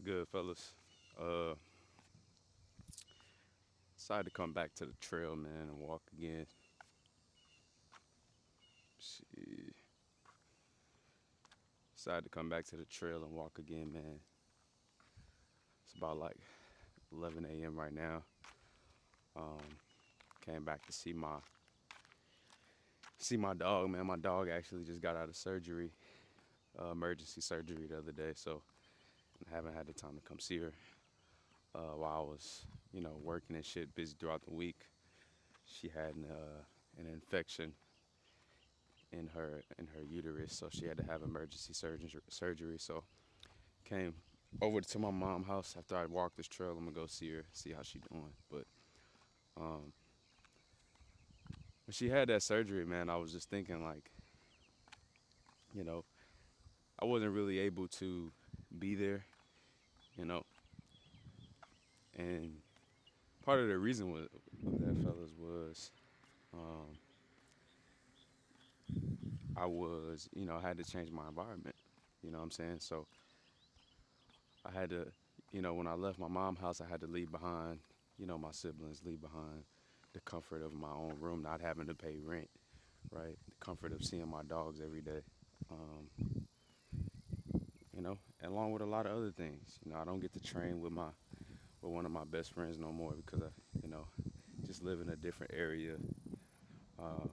Good, fellas. Uh, Decided to come back to the trail, man, and walk again. Shit. Decided to come back to the trail and walk again, man. It's about like 11 a.m. right now. Um, Came back to see my dog, man. My dog actually just got out of surgery, emergency surgery the other day, so I haven't had the time to come see her. While I was, working and shit, busy throughout the week. She had an infection in her uterus, so she had to have emergency surgery. So came over to my mom's house after I walked this trail. I'm gonna go see her, see how she doing. But um, when she had that surgery, man, I was just thinking like, you know, I wasn't really able to be there, you know, and part of the reason with that, fellas, was um, I had to change my environment. You know what I'm saying? So I had to, when I left my mom's house, I had to leave behind, my siblings, leave behind the comfort of my own room, not having to pay rent, right? The comfort of seeing my dogs every day, um, along with a lot of other things. I don't get to train with one of my best friends no more because you know, just live in a different area, uh,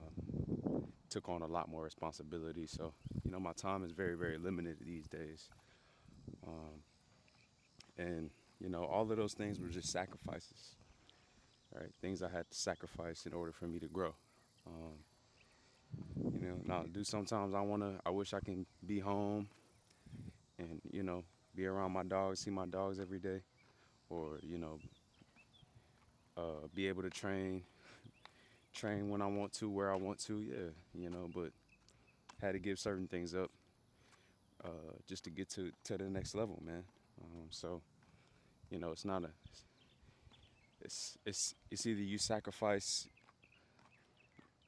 took on a lot more responsibility. So, my time is very, very limited these days. Um, and, all of those things were just sacrifices, right? Things I had to sacrifice in order for me to grow. Um, Now do sometimes I wish I can be home and, be around my dogs, see my dogs every day, or, be able to train when I want to, where I want to, yeah, but had to give certain things up just to get to the next level, man. So, it's not a, it's either you sacrifice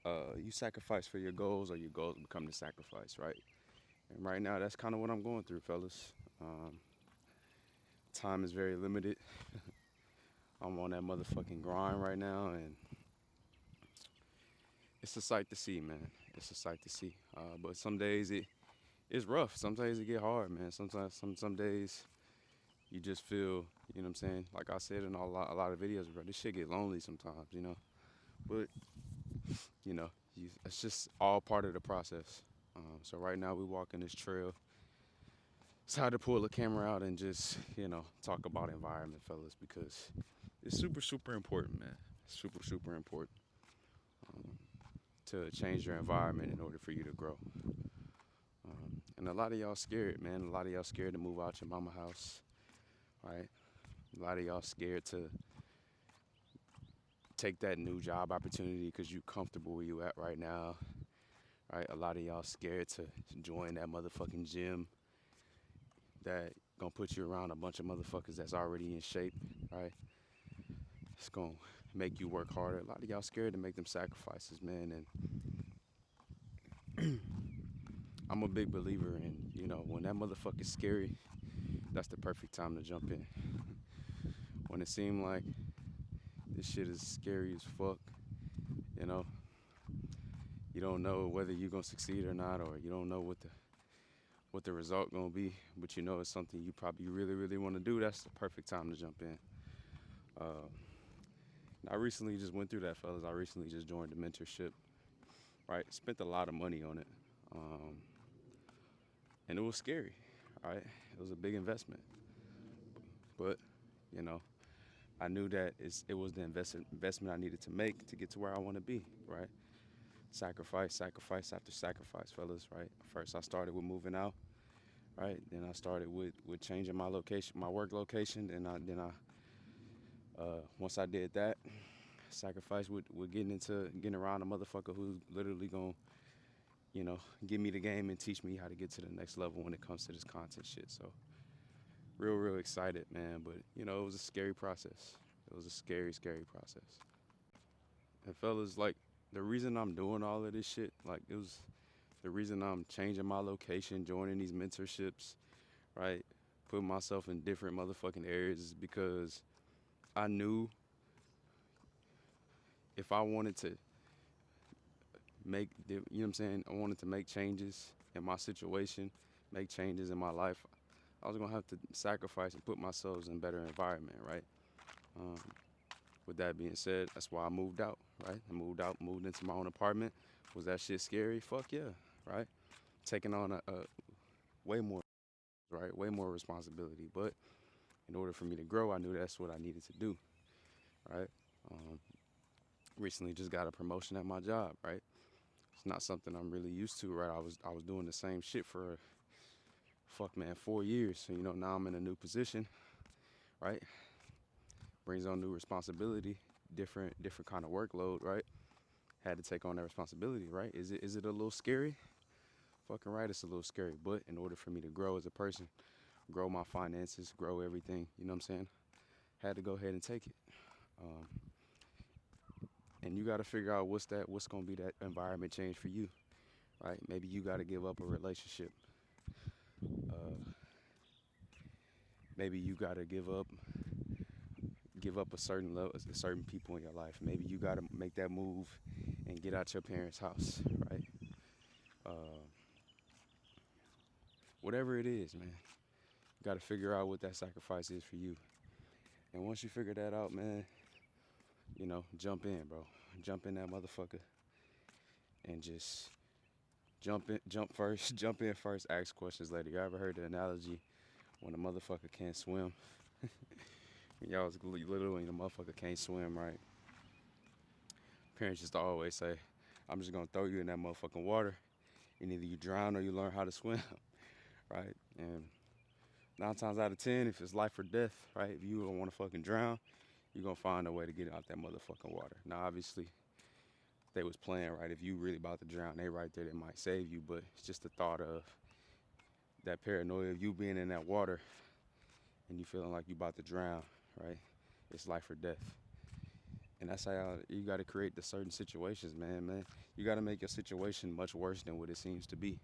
for your goals or your goals become the sacrifice, right? And right now, that's kind of what I'm going through, fellas. Time is very limited. I'm on that motherfucking grind right now, and it's a sight to see, man. It's a sight to see. But some days it's rough. Some days it get hard, man. Sometimes some days you just feel, you know what I'm saying? Like I said in a lot of videos, bro, this shit get lonely sometimes. But it's just all part of the process. So right now we walking this trail. Decided to pull the camera out and just, talk about environment, fellas, because it's super, super important, man. Super, super important to change your environment in order for you to grow. And a lot of y'all scared, man. A lot of y'all scared to move out your mama house, right? A lot of y'all scared to take that new job opportunity because you comfortable where you at right now, right? A lot of y'all scared to join that motherfucking gym that gonna put you around a bunch of motherfuckers that's already in shape, right? It's gonna make you work harder. A lot of y'all scared to make them sacrifices, man. And I'm a big believer in, when that motherfucker's scary, that's the perfect time to jump in. When it seemed like this shit is scary as fuck, you know, you don't know whether you're gonna succeed or not, or you don't know what the result gonna be, but it's something you probably really, really want to do. That's the perfect time to jump in. Uh, I recently just went through that, fellas. I recently just joined the mentorship, right? Spent a lot of money on it, um, and it was scary, right? It was a big investment, but you know, I knew that it was the investment I needed to make to get to where I want to be, right? Sacrifice, sacrifice after sacrifice, fellas, right? First, I started with moving out, right? Then I started with changing my location, my work location. Then once I did that, sacrifice with getting around a motherfucker who's literally gonna, give me the game and teach me how to get to the next level when it comes to this content shit. So, real, real excited, man. But it was a scary process. It was a scary, scary process. And fellas, like the reason I'm doing all of this shit, like it was the reason I'm changing my location, joining these mentorships, right? putting myself in different motherfucking areas is because I knew if I wanted to you know what I'm saying, I wanted to make changes in my situation, make changes in my life, I was gonna have to sacrifice and put myself in a better environment, right? Um, with that being said, that's why I moved out, right? I moved out, moved into my own apartment. Was that shit scary? Fuck yeah, right? Taking on a way more, right? Way more responsibility. But in order for me to grow, I knew that's what I needed to do, right? Um, recently just got a promotion at my job, right? It's not something I'm really used to, right? I was doing the same shit for fuck man 4 years. So now I'm in a new position, right? Brings on new responsibility, different kind of workload, right? Had to take on that responsibility, right? Is it a little scary? Fucking right, it's a little scary. But in order for me to grow as a person, grow my finances, grow everything, you know what I'm saying? Had to go ahead and take it. Um, and you got to figure out what's gonna be that environment change for you, right? Maybe you got to give up a relationship. Uh, maybe you got to give up a certain level, certain people in your life. Maybe you got to make that move and get out your parents' house, right? Uh, whatever it is, man, you got to figure out what that sacrifice is for you. And once you figure that out, man, jump in, bro. Jump in that motherfucker and just jump first, jump in first, ask questions later. You ever heard the analogy when a motherfucker can't swim? When y'all was little and the motherfucker can't swim, right? Parents just always say, I'm just gonna throw you in that motherfucking water and either you drown or you learn how to swim, right? And 9 times out of 10, if it's life or death, right? If you don't wanna fucking drown, you're gonna find a way to get out that motherfucking water. Now, obviously, they was playing, right? If you really about to drown, they right there, they might save you, but it's just the thought of that paranoia of you being in that water and you feeling like you about to drown, right? It's life or death. And that's how you got to create the certain situations, man. You got to make your situation much worse than what it seems to be,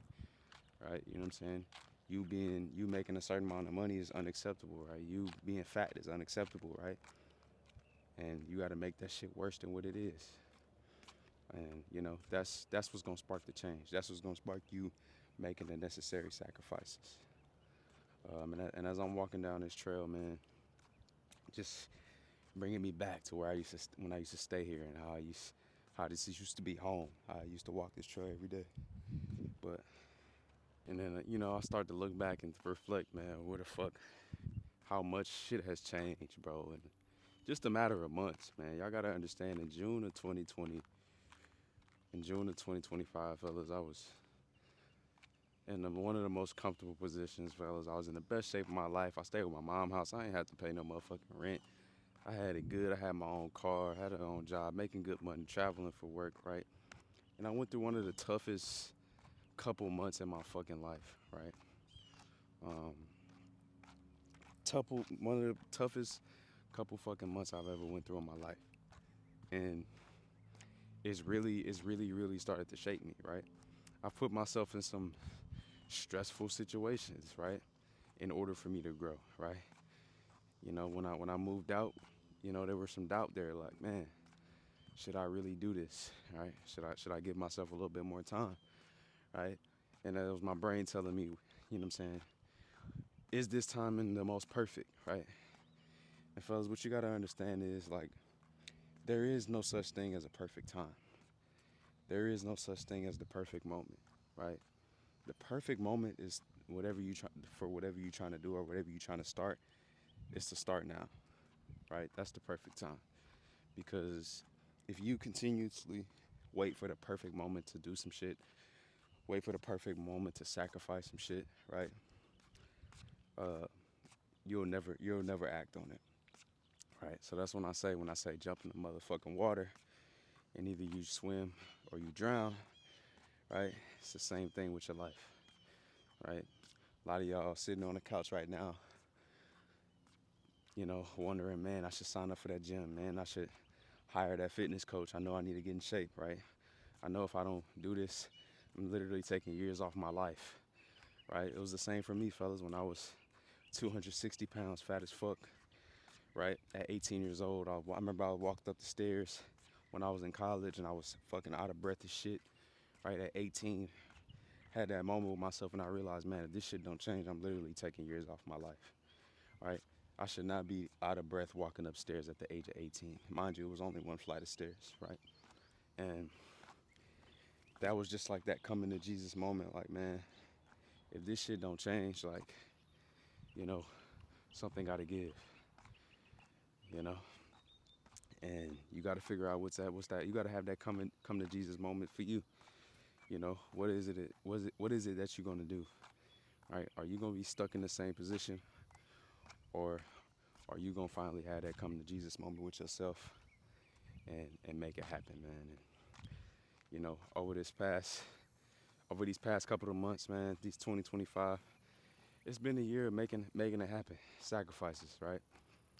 right? You know what I'm saying? You making a certain amount of money is unacceptable, right? You being fat is unacceptable, right? And you got to make that shit worse than what it is. And that's what's gonna spark the change. That's what's gonna spark you making the necessary sacrifices. And as I'm walking down this trail, man, just bringing me back to where when I used to stay here and how this used to be home. How I used to walk this trail every day. But and then I start to look back and reflect, man, where the fuck, how much shit has changed, bro. And just a matter of months, man. Y'all gotta understand. In June of 2025, fellas, I was in one of the most comfortable positions, fellas. I was in the best shape of my life. I stayed with my mom's house. I ain't had to pay no motherfucking rent. I had it good. I had my own car, had my own job, making good money, traveling for work, right? And I went through one of the toughest couple months in my fucking life, right? Um, one of the toughest couple fucking months I've ever went through in my life. And really started to shake me, right? I put myself in some stressful situations, right? In order for me to grow, right? When I moved out, there was some doubt there, like, man, should I really do this, right? Should I give myself a little bit more time, right? And that was my brain telling me, you know what I'm saying, is this timing the most perfect, right? And fellas, what you gotta understand is, like, there is no such thing as a perfect time. There is no such thing as the perfect moment, right? The perfect moment is whatever you're trying to do or whatever you're trying to start, is to start now, right? That's the perfect time. Because if you continuously wait for the perfect moment to do some shit, wait for the perfect moment to sacrifice some shit, right? Uh, you'll never act on it, right? So that's when I say jump in the motherfucking water, and either you swim or you drown, right? It's the same thing with your life, right? A lot of y'all sitting on the couch right now, wondering, man, I should sign up for that gym, man. I should hire that fitness coach. I know I need to get in shape, right? I know if I don't do this, I'm literally taking years off my life, right? It was the same for me, fellas, when I was 260 pounds, fat as fuck, right? At 18 years old, I remember I walked up the stairs when I was in college and I was fucking out of breath as shit, right? At 18, had that moment with myself and I realized, man, if this shit don't change, I'm literally taking years off my life, right? I should not be out of breath walking upstairs at the age of 18. Mind you, it was only one flight of stairs, right? And that was just like that coming to Jesus moment, like, man, if this shit don't change, like, you know, something gotta give, you know? And you gotta figure out what's that. You gotta have that come to Jesus moment for you. You know, what is it that you're gonna do? Right? Are you gonna be stuck in the same position, or are you gonna finally have that come to Jesus moment with yourself and make it happen, man? And you know, over these past couple of months, man, these 2025, it's been a year of making it happen. Sacrifices, right?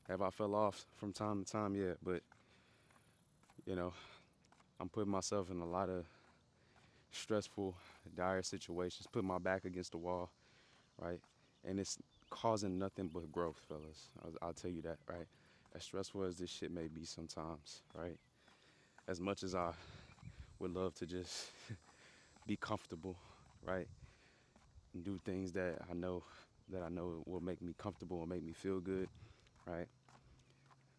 Have I fell off from time to time? Yeah, but you know, I'm putting myself in a lot of stressful, dire situations, putting my back against the wall, right? And it's causing nothing but growth, fellas. I'll tell you that, right? As stressful as this shit may be sometimes, right? As much as I would love to just be comfortable, right? And do things that I know will make me comfortable and make me feel good, right?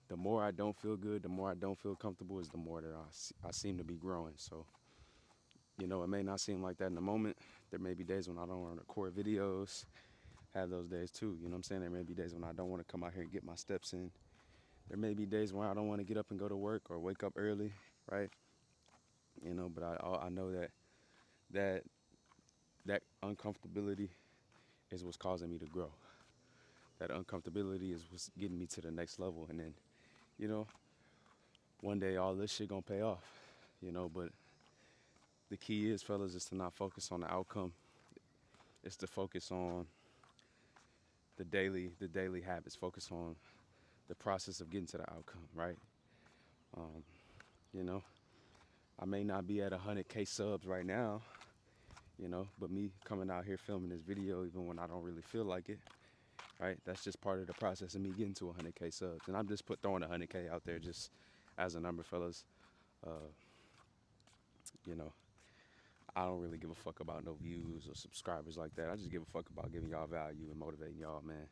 The more I don't feel good, the more I don't feel comfortable is the more that I seem to be growing. So, you know, it may not seem like that in the moment. There may be days when I don't want to record videos, have those days too. You know what I'm saying? There may be days when I don't want to come out here and get my steps in. There may be days when I don't want to get up and go to work or wake up early, right? You know, but I know that that uncomfortability is what's causing me to grow. That uncomfortability is what's getting me to the next level. And then, you know, one day all this shit gonna pay off, you know, but the key is, fellas, is to not focus on the outcome. It's to focus on the daily habits, focus on the process of getting to the outcome, right? Um, you know, I may not be at 100K subs right now, you know, but me coming out here filming this video, even when I don't really feel like it, right? That's just part of the process of me getting to 100K subs. And I'm just throwing 100K out there just as a number, fellas. Uh, you know, I don't really give a fuck about no views or subscribers like that. I just give a fuck about giving y'all value and motivating y'all, man.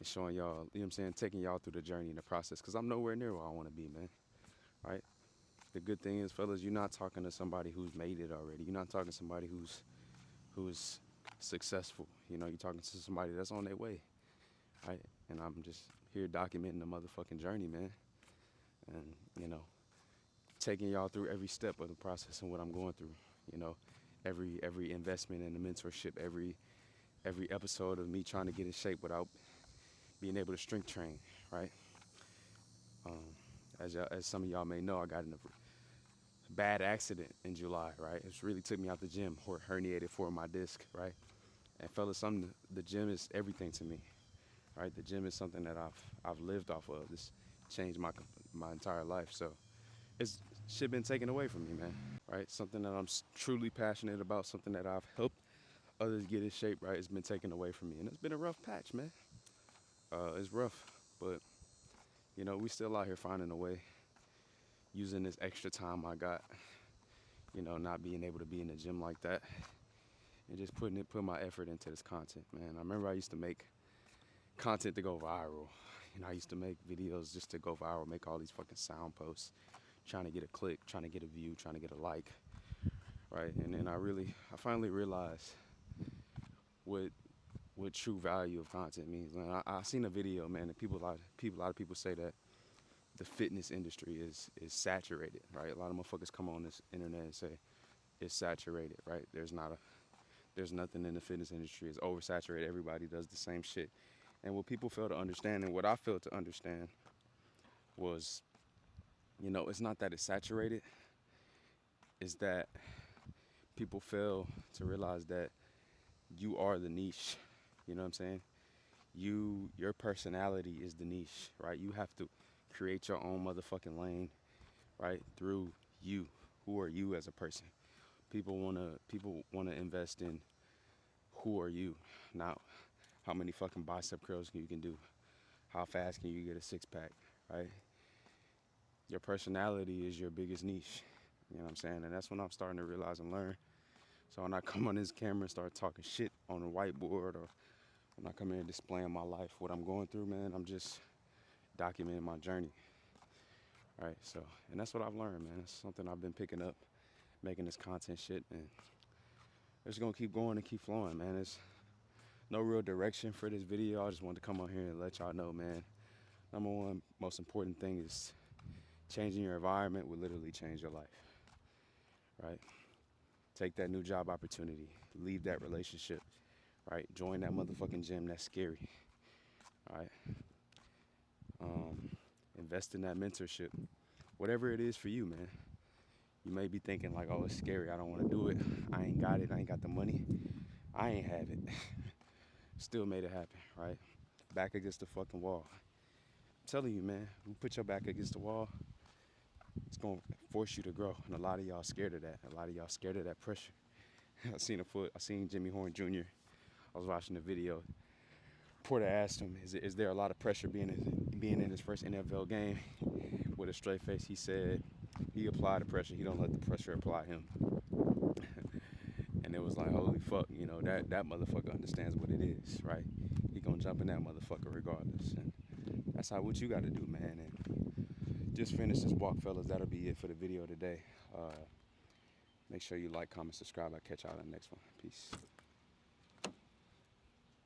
And showing y'all, you know what I'm saying, taking y'all through the journey and the process. Because I'm nowhere near where I want to be, man. Right? The good thing is, fellas, you're not talking to somebody who's made it already. You're not talking to somebody who's successful. You know, you're talking to somebody that's on their way, right? And I'm just here documenting the motherfucking journey, man. And, you know, taking y'all through every step of the process and what I'm going through. You know, every investment in the mentorship, every episode of me trying to get in shape without being able to strength train, right? Um, as some of y'all may know, I got in a bad accident in July, right? It really took me out the gym, or herniated for my disc, right? And fellas, the gym is everything to me, right? The gym is something that I've lived off of. This changed my entire life. So it's shit been taken away from me, man, right? Something that I'm truly passionate about, something that I've helped others get in shape, right? It's been taken away from me, and it's been a rough patch, man. It's rough, but you know, we still out here finding a way, using this extra time I got, you know, not being able to be in the gym like that, and just putting my effort into this content, man. I remember I used to make content to go viral. You know, I used to make videos just to go viral, make all these fucking sound posts, trying to get a click, trying to get a view, trying to get a like, right? And then I finally realized what true value of content means. Man, I seen a video, man, and a lot of people say that the fitness industry is saturated, right? A lot of motherfuckers come on this internet and say it's saturated, right? There's nothing in the fitness industry. It's oversaturated. Everybody does the same shit. And what people fail to understand, and what I failed to understand, was, you know, it's not that it's saturated. It's that people fail to realize that you are the niche. You know what I'm saying? Your personality is the niche, right? You have to create your own motherfucking lane, right? Through you. Who are you as a person? People wanna invest in who are you, not how many fucking bicep curls you can do, how fast can you get a six pack, right? Your personality is your biggest niche. You know what I'm saying? And that's when I'm starting to realize and learn. So when I come on this camera and start talking shit on a whiteboard, or when I come in and displaying my life, what I'm going through, man, I'm just documenting my journey. Right? So, and that's what I've learned, man. It's something I've been picking up, making this content shit, and it's gonna keep going and keep flowing, man. There's no real direction for this video. I just wanted to come on here and let y'all know, man. Number one, most important thing is changing your environment will literally change your life, right? Take that new job opportunity, leave that relationship, right? Join that motherfucking gym that's scary, right? Invest in that mentorship, whatever it is for you, man. You may be thinking like, oh, it's scary, I don't want to do it, I ain't got it, I ain't got the money. I ain't have it. Still made it happen, right? Back against the fucking wall. I'm telling you, man, you put your back against the wall, it's gonna force you to grow. And a lot of y'all scared of that. A lot of y'all scared of that pressure. I seen Jimmy Horn Jr. I was watching the video. Porter asked him, is there a lot of pressure being in his first NFL game? With a straight face, he said he applied the pressure. He don't let the pressure apply him. And it was like, holy fuck, you know, that motherfucker understands what it is, right? He gonna jump in that motherfucker regardless. And that's what you gotta do, man. And just finish this walk, fellas. That'll be it for the video today. Make sure you like, comment, subscribe. I'll catch y'all in the next one. Peace.